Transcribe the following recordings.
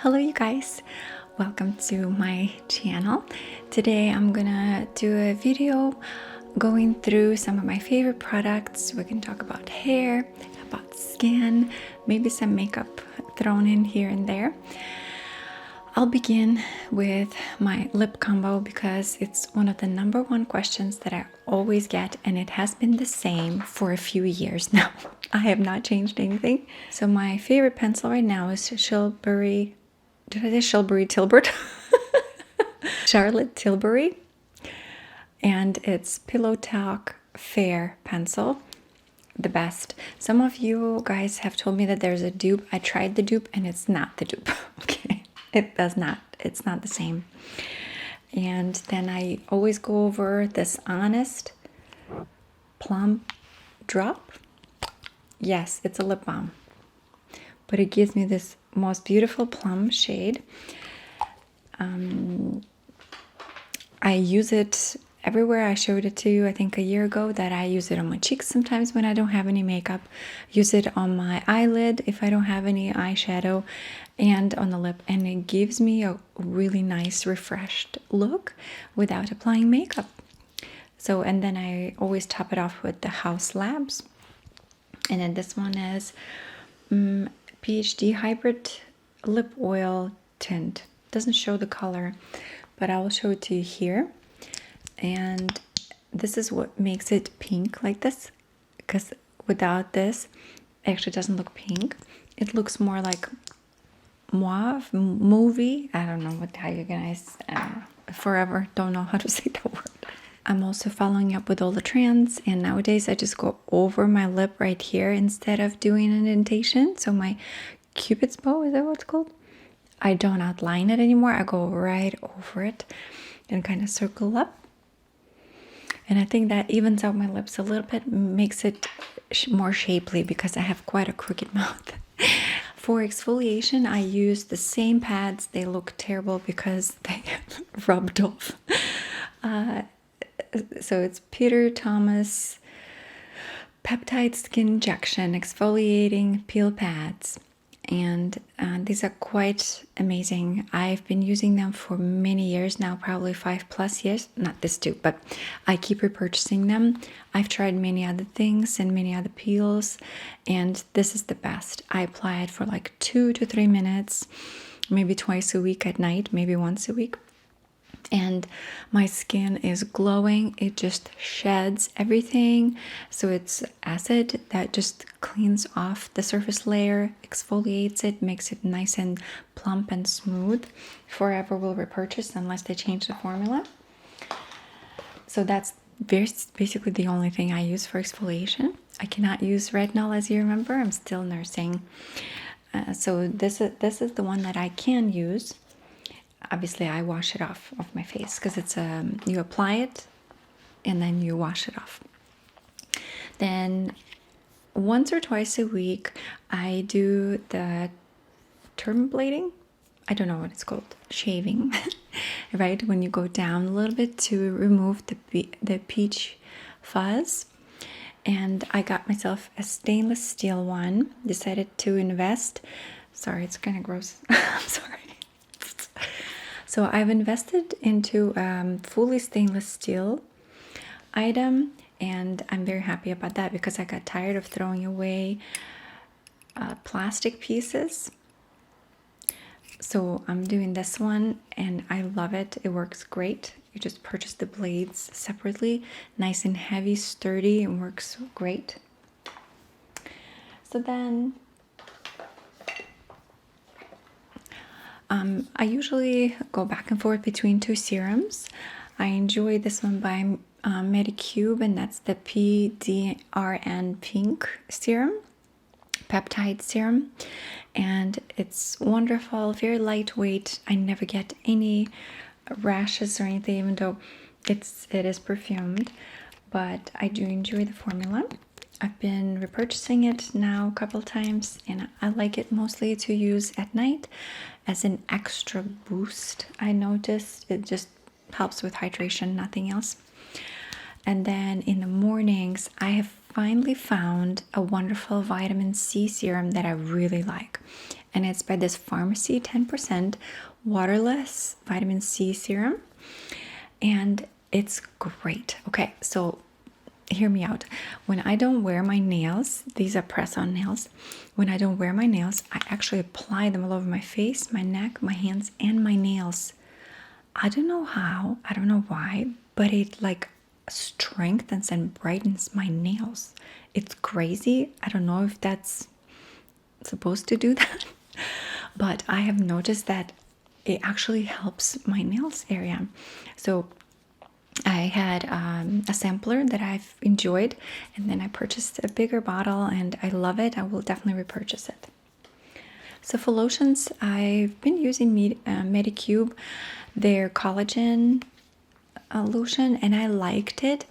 Hello you guys, welcome to my channel. Today I'm gonna do a video going through some of my favorite products. We can talk about hair, about skin, maybe some makeup thrown in here and there. I'll begin with my lip combo because it's one of the #1 questions that I always get, and it has been the same for a few years now. I have not changed anything. So my favorite pencil right now is Shilbury. Did I say Shilbury Tilbert? Charlotte Tilbury. And it's Pillow Talk Fair pencil. The best. Some of you guys have told me that there's a dupe. I tried the dupe and it's not the dupe. Okay. It's not the same. And then I always go over this Honest Plum Drop. Yes, it's a lip balm. But it gives me this most beautiful plum shade. I use it everywhere. I showed it to you, I think, a year ago, that I use it on my cheeks sometimes when I don't have any makeup. Use it on my eyelid if I don't have any eyeshadow, and on the lip. And it gives me a really nice, refreshed look without applying makeup. So, and then I always top it off with the House Labs. And then this one is PhD Hybrid Lip Oil Tint. Doesn't show the color, but I will show it to you here. And this is what makes it pink like this, because without this it actually doesn't look pink. It looks more like mauve, movie. I don't know how you guys forever don't know how to say that word. I'm also following up with all the trends, and nowadays I just go over my lip right here instead of doing an indentation. So my Cupid's bow, is that what it's called? I don't outline it anymore. I go right over it and kind of circle up. And I think that evens out my lips a little bit, makes it more shapely because I have quite a crooked mouth. For exfoliation, I use the same pads. They look terrible because they rubbed off. So it's Peter Thomas Peptide Skin Injection Exfoliating Peel Pads. And these are quite amazing. I've been using them for many years now, probably 5+ years. Not this too, but I keep repurchasing them. I've tried many other things and many other peels, and this is the best. I apply it for like 2 to 3 minutes, maybe twice a week at night, maybe once a week. And my skin is glowing. It just sheds everything. So it's acid that just cleans off the surface layer, exfoliates it, makes it nice and plump and smooth. Forever will repurchase unless they change the formula. So that's basically the only thing I use for exfoliation. I cannot use retinol, as you remember. I'm still nursing. So this is the one that I can use. Obviously, I wash it off of my face because it's you apply it and then you wash it off. Then once or twice a week, I do the dermaplaning. I don't know what it's called. Shaving, right? When you go down a little bit to remove the peach fuzz. And I got myself a stainless steel one. Decided to invest. Sorry, it's kind of gross. I'm sorry. So I've invested into fully stainless steel item, and I'm very happy about that because I got tired of throwing away plastic pieces. So I'm doing this one and I love it. It works great. You just purchase the blades separately, nice and heavy, sturdy, and works great. So then I usually go back and forth between 2 serums. I enjoy this one by Medicube, and that's the PDRN Pink Serum, Peptide Serum. And it's wonderful, very lightweight. I never get any rashes or anything, even though it is perfumed. But I do enjoy the formula. I've been repurchasing it now a couple times, and I like it mostly to use at night as an extra boost. I noticed it just helps with hydration, nothing else. And then in the mornings, I have finally found a wonderful vitamin C serum that I really like. and it's by this pharmacy 10% waterless vitamin C serum, and it's great. Okay, so hear me out. When I don't wear my nails, these are press-on nails. When I don't wear my nails, I actually apply them all over my face, my neck, my hands, and my nails. I don't know how, I don't know why, but it like strengthens and brightens my nails. It's crazy. I don't know if that's supposed to do that, but I have noticed that it actually helps my nails area. So I had a sampler that I've enjoyed, and then I purchased a bigger bottle, and I love it. I will definitely repurchase it. So for lotions, I've been using Medicube, their collagen lotion, and I liked it.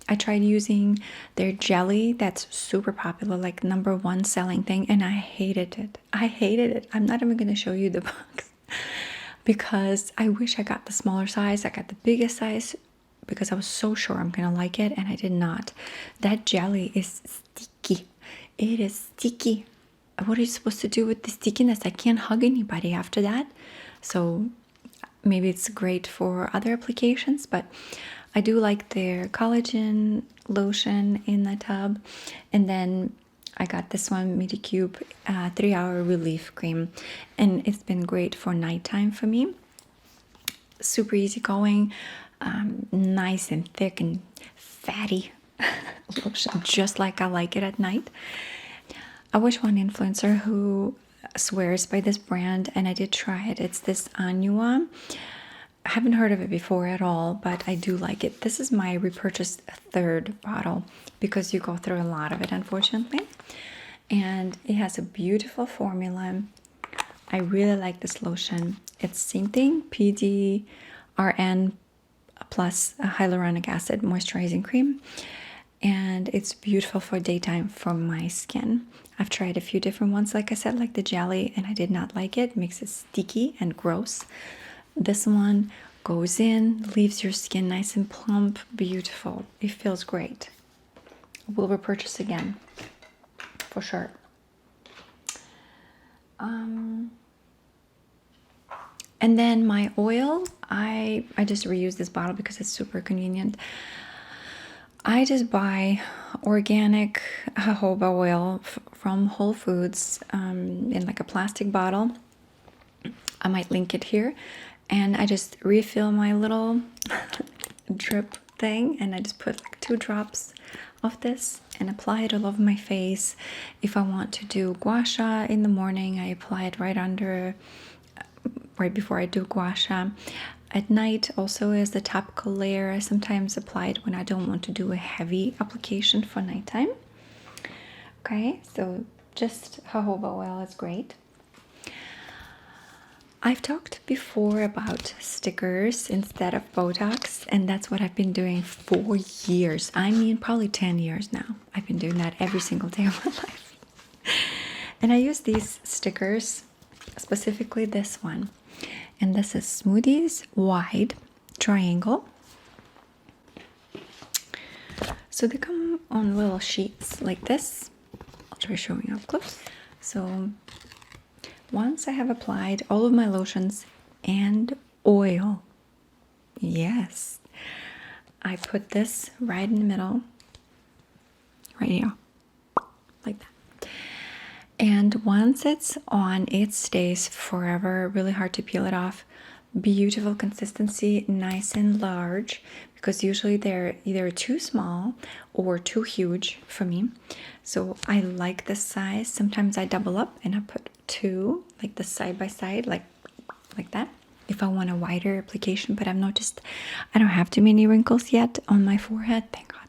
I tried using their jelly that's super popular, like #1 selling thing, and I hated it. I hated it. I'm not even going to show you the box because I wish I got the smaller size. I got the biggest size because I was so sure I'm gonna like it, and I did not. That jelly is sticky. It is sticky. What are you supposed to do with the stickiness? I can't hug anybody after that. So maybe it's great for other applications, but I do like their collagen lotion in the tub. And then I got this one, Medicube 3-hour relief cream, and it's been great for nighttime for me. Super easy going. Nice and thick and fatty lotion, just like I like it at night. I watch one influencer who swears by this brand, and I did try it. It's this Anua. I haven't heard of it before at all, but I do like it. This is my repurchased third bottle because you go through a lot of it, unfortunately. And it has a beautiful formula. I really like this lotion. It's same thing, PDRN plus a hyaluronic acid moisturizing cream, and it's beautiful for daytime for my skin. I've tried a few different ones, like I said, like the jelly, and I did not like it. It makes it sticky and gross. This one goes in, leaves your skin nice and plump, beautiful. It feels great. We'll repurchase again for sure. And then my oil, I just reuse this bottle because it's super convenient. I just buy organic jojoba oil from Whole Foods in like a plastic bottle. I might link it here. And I just refill my little drip thing, and I just put like 2 drops of this and apply it all over my face. If I want to do gua sha in the morning, I apply it right before I do gua sha. At night, also as the topical layer, I sometimes apply it when I don't want to do a heavy application for nighttime. Okay, so just jojoba oil is great. I've talked before about stickers instead of Botox, and that's what I've been doing for years. I mean, probably 10 years now. I've been doing that every single day of my life. And I use these stickers, specifically this one. And this is Smoothies Wide Triangle. So they come on little sheets like this. I'll try showing up close. So once I have applied all of my lotions and oil, yes, I put this right in the middle, right here, like that. And once it's on, it stays forever. Really hard to peel it off. Beautiful consistency, nice and large, because usually they're either too small or too huge for me. So I like this size. Sometimes I double up and I put 2, like the side by side, like that, if I want a wider application. But I don't have too many wrinkles yet on my forehead, thank God.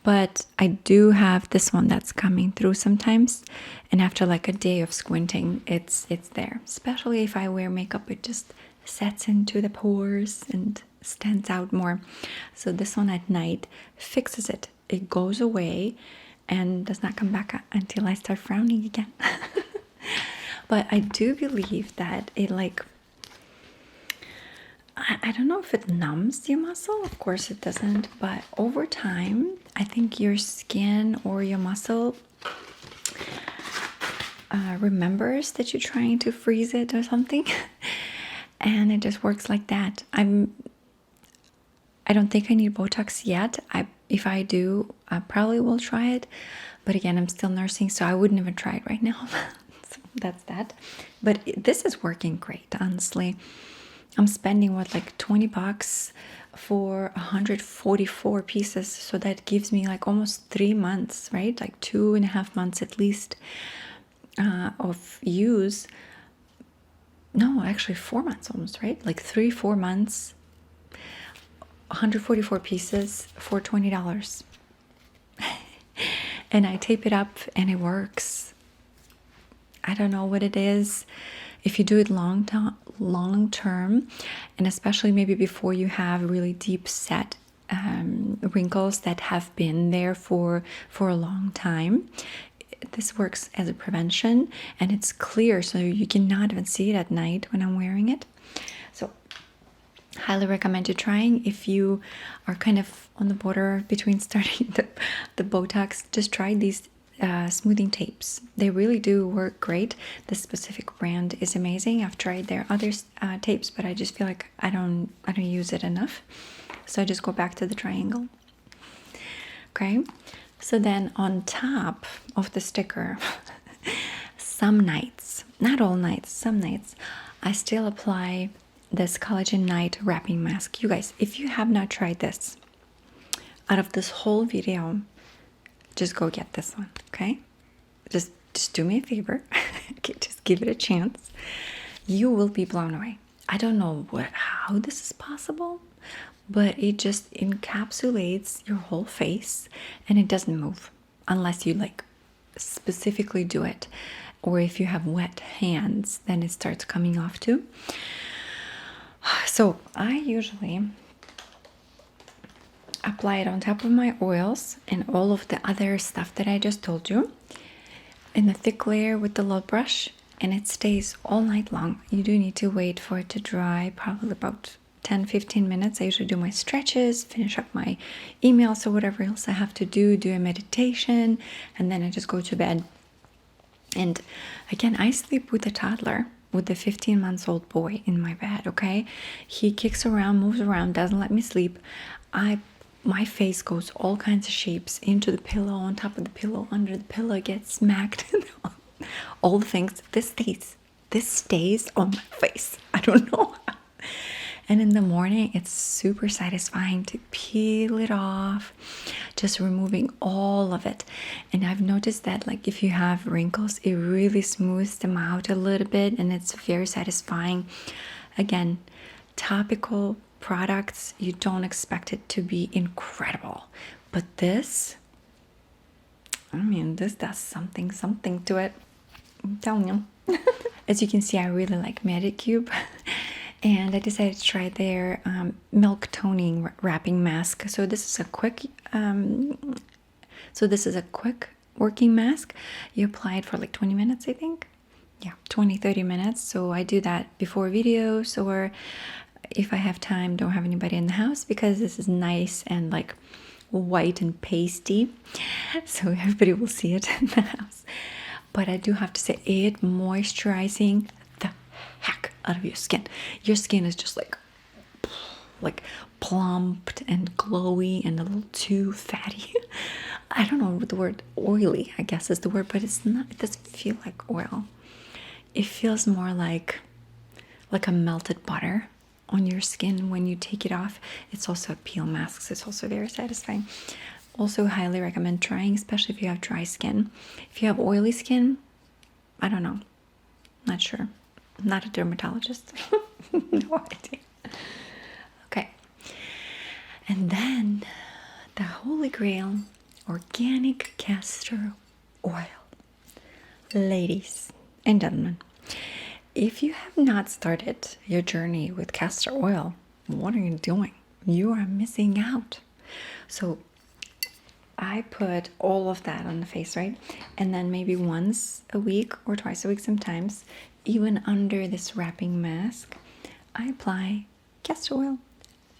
But I do have this one that's coming through sometimes, and after like a day of squinting, it's there. Especially if I wear makeup, it just sets into the pores and stands out more. So this one at night fixes it. It goes away and does not come back until I start frowning again. But I do believe that it I don't know if it numbs your muscle. Of course it doesn't, but over time, I think your skin or your muscle remembers that you're trying to freeze it or something. And it just works like that. I don't think I need Botox yet. If I do, I probably will try it. But again, I'm still nursing, so I wouldn't even try it right now. So that's that. But this is working great, honestly. I'm spending what, like $20 for 144 pieces. So that gives me like almost 3 months, right? Like 2.5 months at least of use. No, actually 4 months almost, right? Like 3-4 months, 144 pieces for $20. And I tape it up and it works. I don't know what it is. If you do it long term, and especially maybe before you have really deep set wrinkles that have been there for a long time, this works as a prevention, and it's clear, so you cannot even see it at night when I'm wearing it. So highly recommend you trying. If you are kind of on the border between starting the Botox, just try these smoothing tapes. They really do work great. This specific brand is amazing. I've tried their other tapes, but I just feel like I don't use it enough, so I just go back to the triangle. Okay, so then on top of the sticker, some nights, not all nights, some nights, I still apply this Collagen Night Wrapping Mask. You guys, if you have not tried this, out of this whole video, just go get this one, okay? Just do me a favor. Okay, just give it a chance. You will be blown away. I don't know how this is possible, but it just encapsulates your whole face and it doesn't move unless you like specifically do it. Or if you have wet hands, then it starts coming off too. So I usually apply it on top of my oils and all of the other stuff that I just told you in a thick layer with the low brush, and it stays all night long. You do need to wait for it to dry, probably about 10-15 minutes. I usually do my stretches, finish up my emails or whatever else I have to do a meditation, and then I just go to bed. And again, I sleep with a toddler, with the 15-month-old boy in my bed, okay? He kicks around, moves around, doesn't let me sleep. My face goes all kinds of shapes into the pillow, on top of the pillow, under the pillow, gets smacked. All the things. This stays on my face. I don't know how. And in the morning, it's super satisfying to peel it off, just removing all of it. And I've noticed that, like, if you have wrinkles, it really smooths them out a little bit, and it's very satisfying. Again, topical products, you don't expect it to be incredible, but this does something to it. I'm telling you. As you can see, I really like Medicube. And I decided to try their milk toning wrapping mask. So this is a quick working mask. You apply it for like 20 minutes, I think. Yeah, 20-30 minutes. So I do that before videos, or if I have time, don't have anybody in the house, because this is nice and like white and pasty, so everybody will see it in the house. But I do have to say, it moisturizing the heck out of your skin. Your skin is just like plumped and glowy and a little too fatty. I don't know what the word, oily, I guess is the word, but it's not. It doesn't feel like oil. It feels more like a melted butter on your skin when you take it off. It's also a peel mask, so it's also very satisfying. Also highly recommend trying, especially if you have dry skin. If you have oily skin, I don't know, not sure, not a dermatologist. No idea. Okay, and then the holy grail, organic castor oil. Ladies and gentlemen, if you have not started your journey with castor oil, what are you doing? You are missing out. So I put all of that on the face, right? And then maybe once a week or twice a week sometimes, even under this wrapping mask, I apply castor oil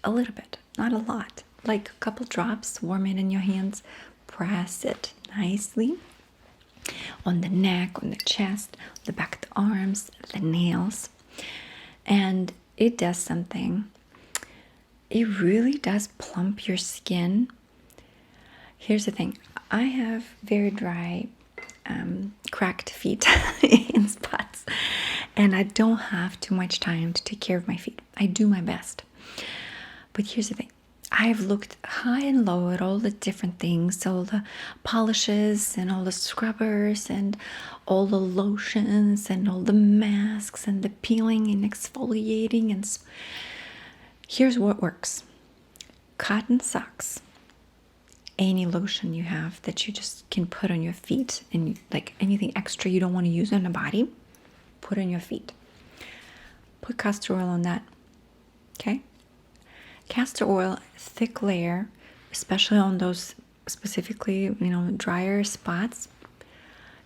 a little bit, not a lot, like a couple drops, warm it in your hands, press it nicely. on the neck, on the chest, the back of the arms, the nails. And it does something. It really does plump your skin. Here's the thing. I have very dry, cracked feet in spots, and I don't have too much time to take care of my feet. I do my best. But here's the thing. I've looked high and low at all the different things, all the polishes and all the scrubbers and all the lotions and all the masks and the peeling and exfoliating. And here's what works. Cotton socks. Any lotion you have that you just can put on your feet, and like anything extra you don't want to use on the body, put on your feet. Put castor oil on that. Okay? Castor oil, thick layer, especially on those specifically, drier spots.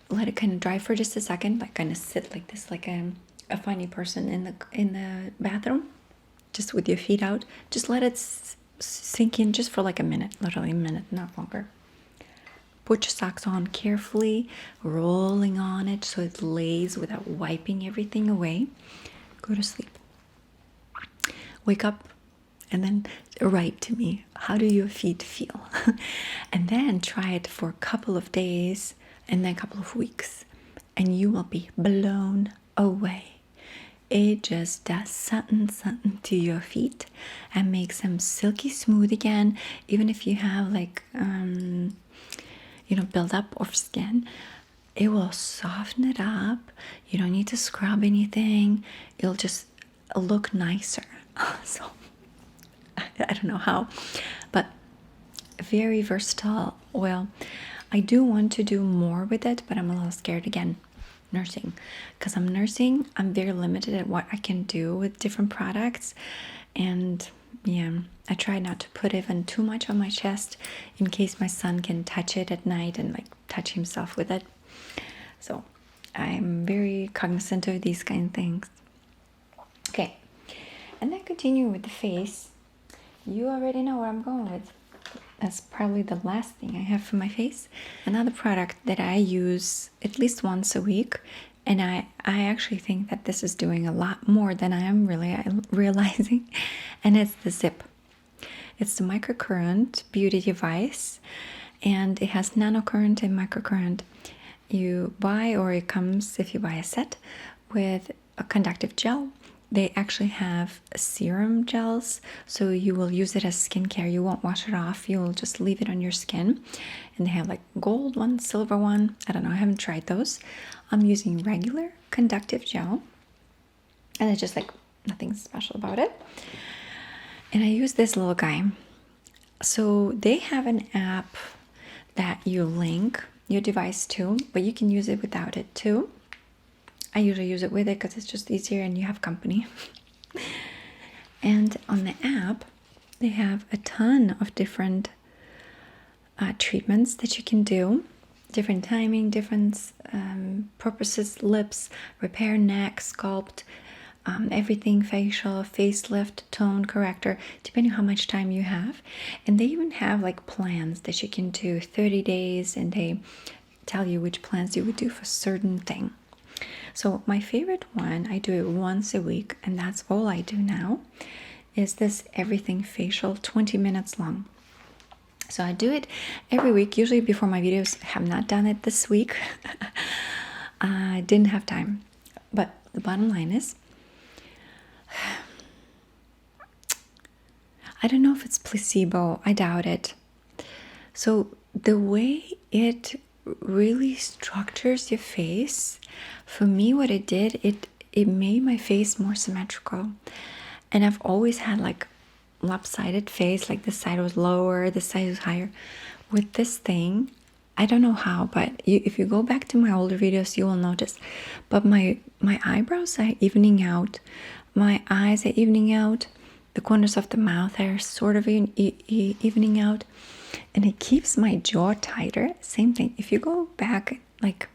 Let it kind of dry for just a second, like kind of sit like this, like a funny person in the bathroom, just with your feet out. Just let it sink in just for like a minute, literally a minute, not longer. Put your socks on carefully, rolling on it so it lays without wiping everything away. Go to sleep. Wake up and then write to me, how do your feet feel? And then try it for a couple of days and then a couple of weeks, and you will be blown away. It just does something to your feet and makes them silky smooth again. Even if you have like build up of skin, it will soften it up. You don't need to scrub anything. It'll just look nicer. So I don't know how, but very versatile oil. I do want to do more with it, but I'm a little scared again. Nursing, because I'm nursing, I'm very limited at what I can do with different products. And yeah, I try not to put even too much on my chest in case my son can touch it at night and like touch himself with it. So I'm very cognizant of these kind of things. Okay, and then continue with the face. You already know where I'm going with. That's probably the last thing I have for my face. Another product that I use at least once a week, and I actually think that this is doing a lot more than I am really realizing, and it's the Ziip. It's the microcurrent beauty device, and it has nanocurrent and microcurrent. You buy, or it comes if you buy a set, with a conductive gel. They actually have serum gels, so you will use it as skincare. You won't wash it off. You will just leave it on your skin. And they have like gold one, silver one. I don't know. I haven't tried those. I'm using regular conductive gel, and it's just like nothing special about it. And I use this little guy. So they have an app that you link your device to, but you can use it without it too. I usually use it with it because it's just easier and you have company. And on the app, they have a ton of different treatments that you can do. Different timing, different purposes, lips, repair, neck, sculpt, everything, facial, facelift, tone, corrector, depending on how much time you have. And they even have like plans that you can do 30 days, and they tell you which plans you would do for certain thing. So my favorite one, I do it once a week, and that's all I do now, is this everything facial, 20 minutes long. So I do it every week, usually before my videos. I have not done it this week. I didn't have time. But the bottom line is, I don't know if it's placebo. I doubt it. So the way it really structures your face, for me, what it did, it made my face more symmetrical. And I've always had like lopsided face, like this side was lower, this side was higher. With this thing, I don't know how, but if you go back to my older videos, you will notice. But my eyebrows are evening out, my eyes are evening out, the corners of the mouth are sort of evening out, and it keeps my jaw tighter. Same thing. If you go back like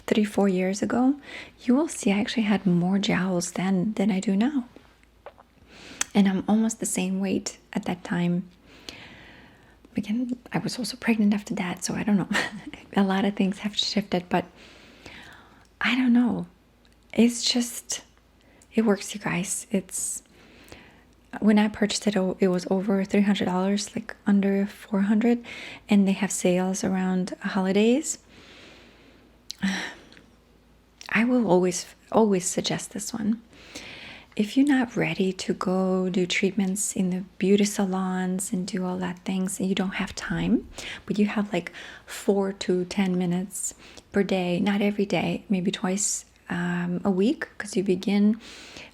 3-4 years ago, you will see I actually had more jowls then than I do now. And I'm almost the same weight at that time. again, I was also pregnant after that, so I don't know. A lot of things have shifted, but I don't know. It's just, it works, you guys. It's, when I purchased it, it was over $300, like under 400, and they have sales around holidays. I will always suggest this one. If you're not ready to go do treatments in the beauty salons and do all that things, and you don't have time, but you have like 4 to 10 minutes per day, not every day, maybe twice a week, because you begin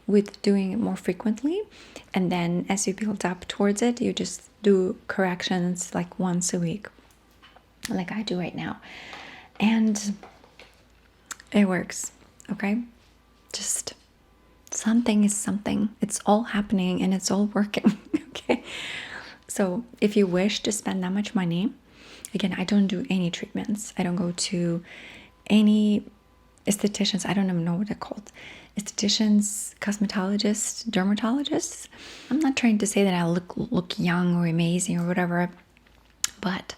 with doing it more frequently, and then as you build up towards it, you just do corrections like once a week, like I do right now, and it works. Okay, just something is something. It's all happening and it's all working. Okay, so if you wish to spend that much money, again, I don't do any treatments. I don't go to any estheticians. I don't even know what they're called. Estheticians, cosmetologists, dermatologists. I'm not trying to say that I look young or amazing or whatever, but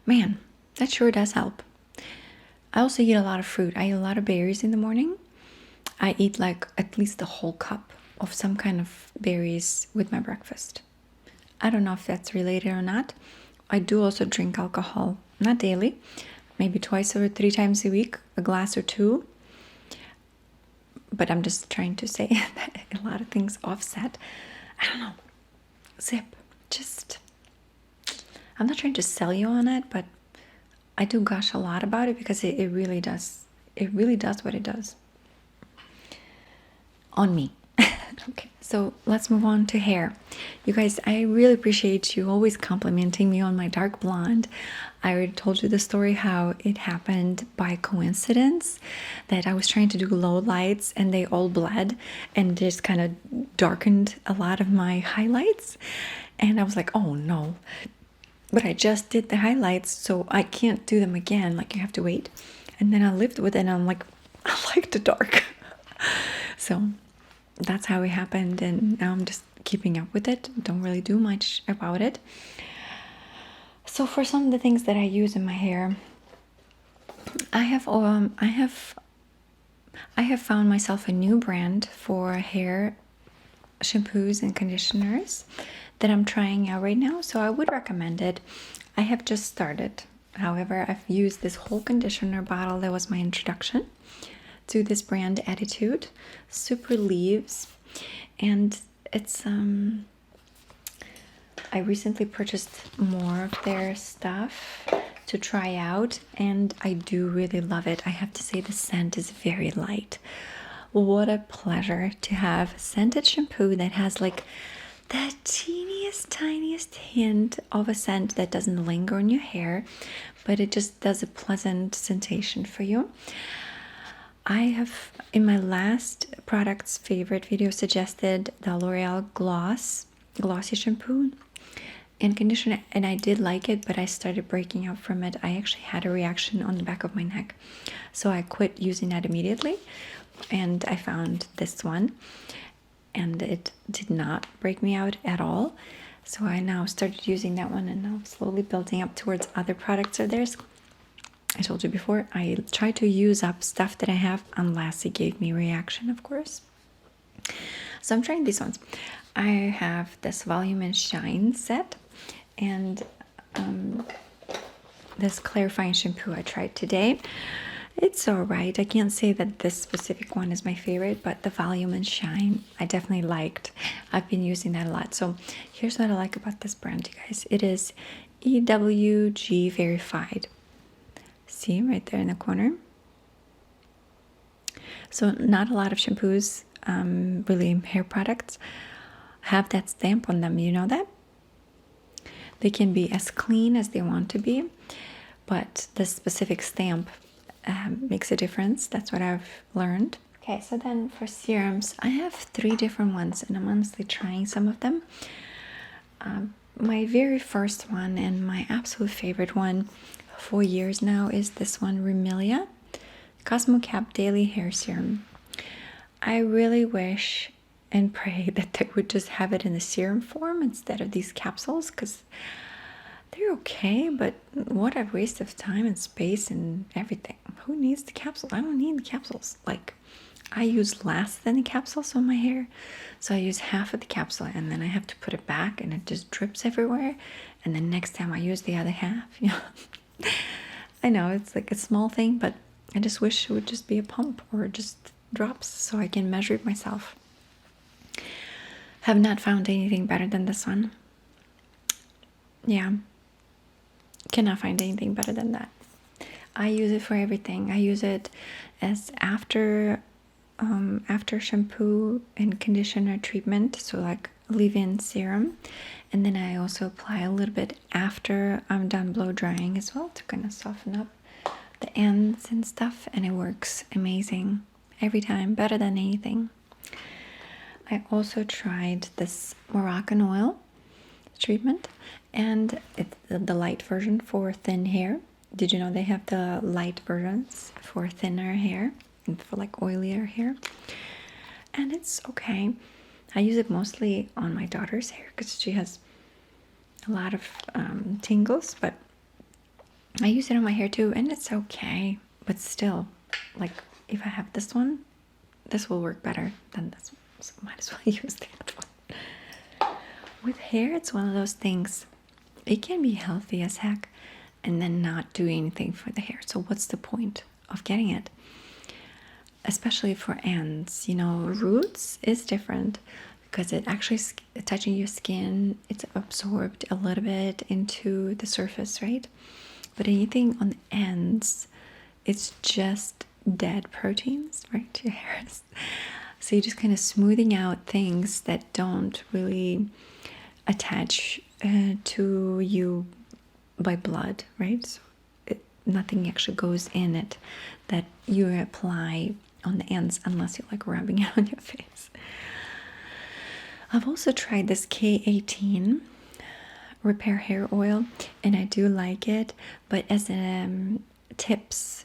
man, that sure does help. I also eat a lot of fruit. I eat a lot of berries in the morning. I eat like at least a whole cup of some kind of berries with my breakfast. I don't know if that's related or not. I do also drink alcohol, not daily, maybe twice or 3 times a week, a glass or 2. But I'm just trying to say that a lot of things offset. I don't know. Ziip, just, I'm not trying to sell you on it, but I do gush a lot about it because it really does. It really does what it does on me. Okay, so let's move on to hair. You guys, I really appreciate you always complimenting me on my dark blonde. I already told you the story how it happened by coincidence, that I was trying to do low lights and they all bled and just kind of darkened a lot of my highlights. And I was like, oh no. But I just did the highlights, so I can't do them again. Like, you have to wait. And then I lived with it and I'm like, I like the dark. So that's how it happened, and now I'm just keeping up with it. Don't really do much about it. So for some of the things that I use in my hair, I have found myself a new brand for hair shampoos and conditioners that I'm trying out right now, so I would recommend it. I have just started. However, I've used this whole conditioner bottle. That was my introduction to this brand, Attitude Super Leaves, and it's I recently purchased more of their stuff to try out, and I do really love it. I have to say the scent is very light. What a pleasure to have scented shampoo that has like the teeniest, tiniest hint of a scent that doesn't linger on your hair, but it just does a pleasant sensation for you. I have, in my last product's favorite video, suggested the L'Oreal Glossy Shampoo and Conditioner, and I did like it, but I started breaking out from it. I actually had a reaction on the back of my neck, so I quit using that immediately, and I found this one, and it did not break me out at all. So I now started using that one, and now I'm slowly building up towards other products of theirs. I told you before, I try to use up stuff that I have unless it gave me a reaction, of course. So I'm trying these ones. I have this Volume and Shine set, and this clarifying shampoo I tried today. It's alright. I can't say that this specific one is my favorite, but the Volume and Shine I definitely liked. I've been using that a lot. So here's what I like about this brand, you guys. It is EWG verified. See right there in the corner. So not a lot of shampoos, really hair products, have that stamp on them. You know that? They can be as clean as they want to be, but the specific stamp makes a difference. That's what I've learned. Okay, so then for serums, I have 3 different ones, and I'm honestly trying some of them. My very first one and my absolute favorite one for years now is this one, Remilia Cosmocap Daily Hair Serum. I really wish and pray that they would just have it in the serum form instead of these capsules, because they're okay, but what a waste of time and space and everything. Who needs the capsule? I don't need the capsules. Like, I use less than the capsules on my hair, so I use half of the capsule and then I have to put it back and it just drips everywhere, and then next time I use the other half. I know it's like a small thing, but I just wish it would just be a pump or just drops so I can measure it myself. Have not found anything better than this one. Yeah, cannot find anything better than that. I use it for everything. I use it as after shampoo and conditioner treatment, so like leave-in serum, and then I also apply a little bit after I'm done blow drying as well to kind of soften up the ends and stuff, and it works amazing every time, better than anything. I also tried this Moroccan oil treatment, and it's the light version for thin hair. Did you know they have the light versions for thinner hair and for like oilier hair? And it's okay. I use it mostly on my daughter's hair because she has a lot of tingles, but I use it on my hair too, and it's okay. But still, like, if I have this one, this will work better than this one, so might as well use the other one. With hair, it's one of those things. It can be healthy as heck and then not do anything for the hair. So what's the point of getting it? Especially for ends, you know, roots is different because it actually touching your skin, it's absorbed a little bit into the surface, right? But anything on the ends, it's just dead proteins, right, to your hairs. So you're just kind of smoothing out things that don't really attach to you by blood, right? So nothing actually goes in it that you apply on the ends unless you're like rubbing it on your face. I've also tried this K18 repair hair oil, and I do like it, but as a tips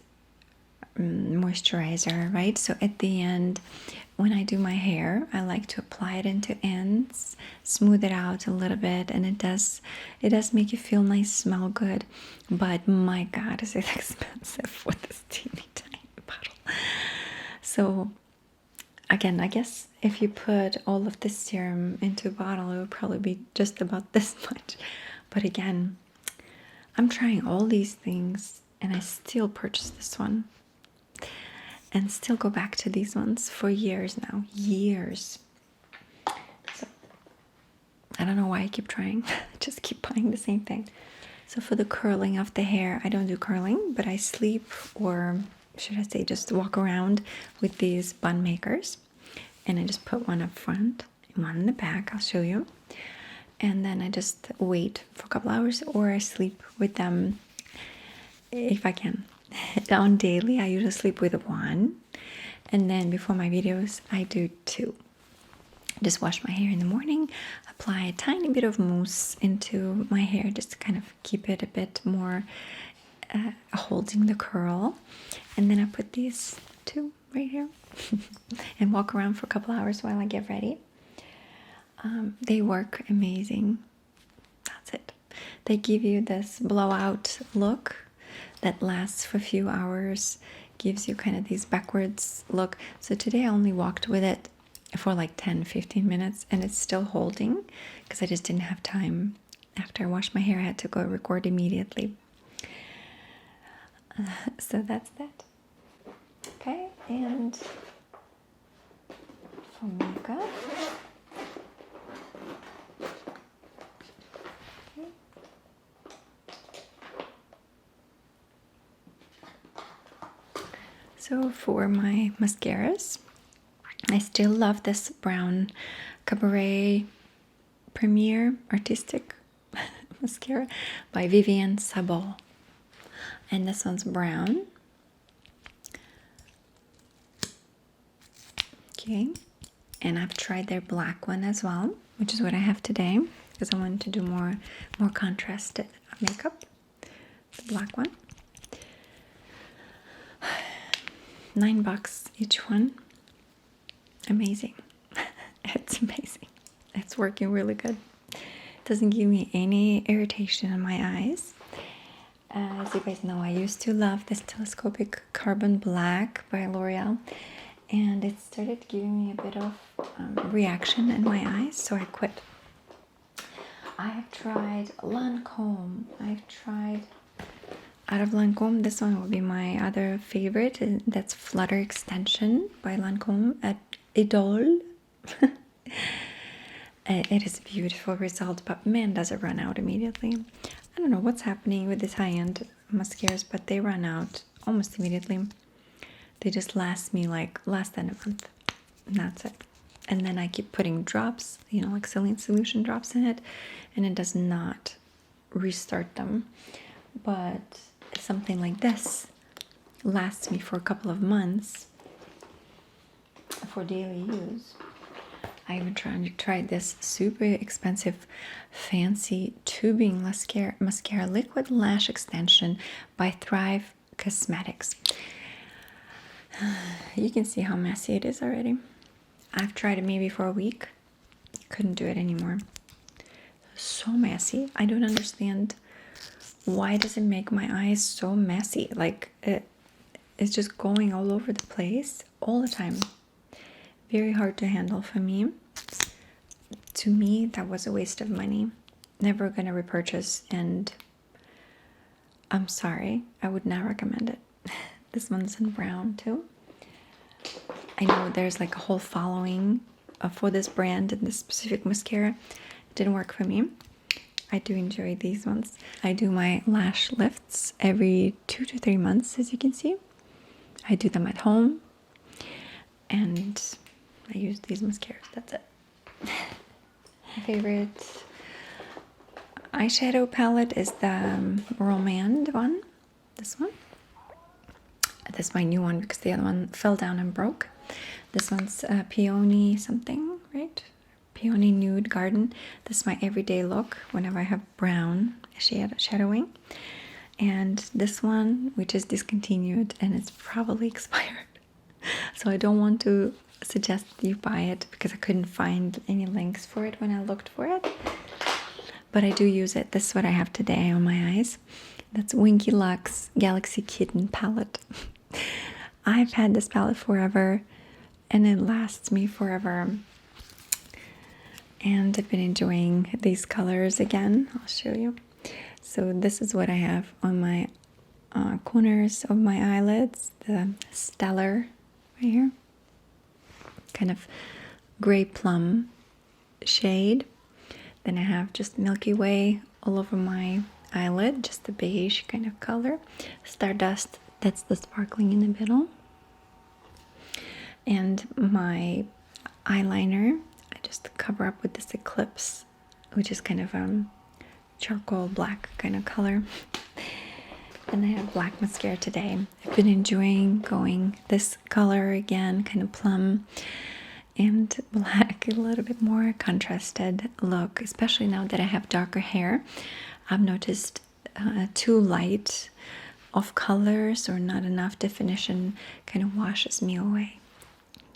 moisturizer, right? So at the end, when I do my hair, I like to apply it into ends, smooth it out a little bit, and it does make you feel nice, smell good. But my God, is it expensive for this teeny tiny bottle? So again, I guess if you put all of this serum into a bottle, it would probably be just about this much. But again, I'm trying all these things and I still purchase this one and still go back to these ones for years now. Years. So I don't know why I keep trying. I just keep buying the same thing. So for the curling of the hair, I don't do curling, but I sleep, or should I say just walk around with these bun makers. And I just put one up front and one in the back. I'll show you. And then I just wait for a couple hours, or I sleep with them if I can. On daily, I usually sleep with one. And then before my videos, I do two. Just wash my hair in the morning, apply a tiny bit of mousse into my hair just to kind of keep it a bit more holding the curl. And then I put these two right here and walk around for a couple hours while I get ready. They work amazing. That's it. They give you this blowout look that lasts for a few hours, gives you kind of these backwards look. So today I only walked with it for like 10-15 minutes and it's still holding because I just didn't have time. After I washed my hair, I had to go record immediately. So that's that. Okay, and for makeup, okay. So for my mascaras, I still love this brown Cabaret Premier Artistic mascara by Vivienne Sabot. And this one's brown. Okay, and I've tried their black one as well, which is what I have today because I wanted to do more contrasted makeup. The black one, $9 each one. Amazing. It's amazing. It's working really good. Doesn't give me any irritation in my eyes. As you guys know, I used to love this Telescopic Carbon Black by L'Oreal, and it started giving me a bit of reaction in my eyes, so I quit. I have tried Lancome. I've tried out of Lancome. This one will be my other favorite, and that's Flutter Extension by Lancome at Idole. It is a beautiful result, but man, does it run out immediately. I don't know what's happening with these high-end mascaras, but they run out almost immediately. They just last me like less than a month, and that's it. And then I keep putting drops, you know, like saline solution drops in it, and it does not restart them. But something like this lasts me for a couple of months for daily use. I even tried this super expensive fancy tubing mascara liquid lash extension by Thrive Cosmetics. You can see how messy it is already. I've tried it maybe for a week. Couldn't do it anymore. So messy. I don't understand why does it make my eyes so messy. Like it's just going all over the place all the time. Very hard to handle for me. To me, that was a waste of money. Never gonna repurchase, and I'm sorry, I would not recommend it. This one's in brown too. I know there's like a whole following for this brand and this specific mascara. It didn't work for me. I do enjoy these ones. I do my lash lifts every 2 to 3 months, as you can see. I do them at home, and I use these mascaras. That's it. My favorite eyeshadow palette is the Romand one. This one. This is my new one because the other one fell down and broke. This one's Peony something, right? Peony Nude Garden. This is my everyday look whenever I have brown shadowing. And this one, which is discontinued and it's probably expired. So I don't want to suggest you buy it because I couldn't find any links for it when I looked for it. But I do use it. This is what I have today on my eyes. That's Winky Lux Galaxy Kitten palette. I've had this palette forever and it lasts me forever. And I've been enjoying these colors again. I'll show you. So this is what I have on my corners of my eyelids. The Stellar right here. Kind of gray plum shade. Then I have just Milky Way all over my eyelid, just the beige kind of color. Stardust, that's the sparkling in the middle. And my eyeliner, I just cover up with this Eclipse, which is kind of charcoal black kind of color. And I have black mascara today. I've been enjoying going this color again, kind of plum and black, a little bit more contrasted look, especially now that I have darker hair. I've noticed too light of colors or not enough definition kind of washes me away.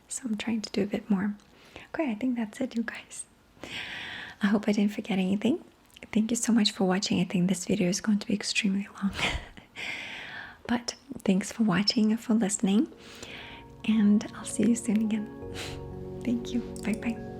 So I'm trying to do a bit more. Okay, I think that's it, you guys. I hope I didn't forget anything. Thank you so much for watching. I think this video is going to be extremely long. But thanks for watching and for listening. And I'll see you soon again. Thank you. Bye-bye.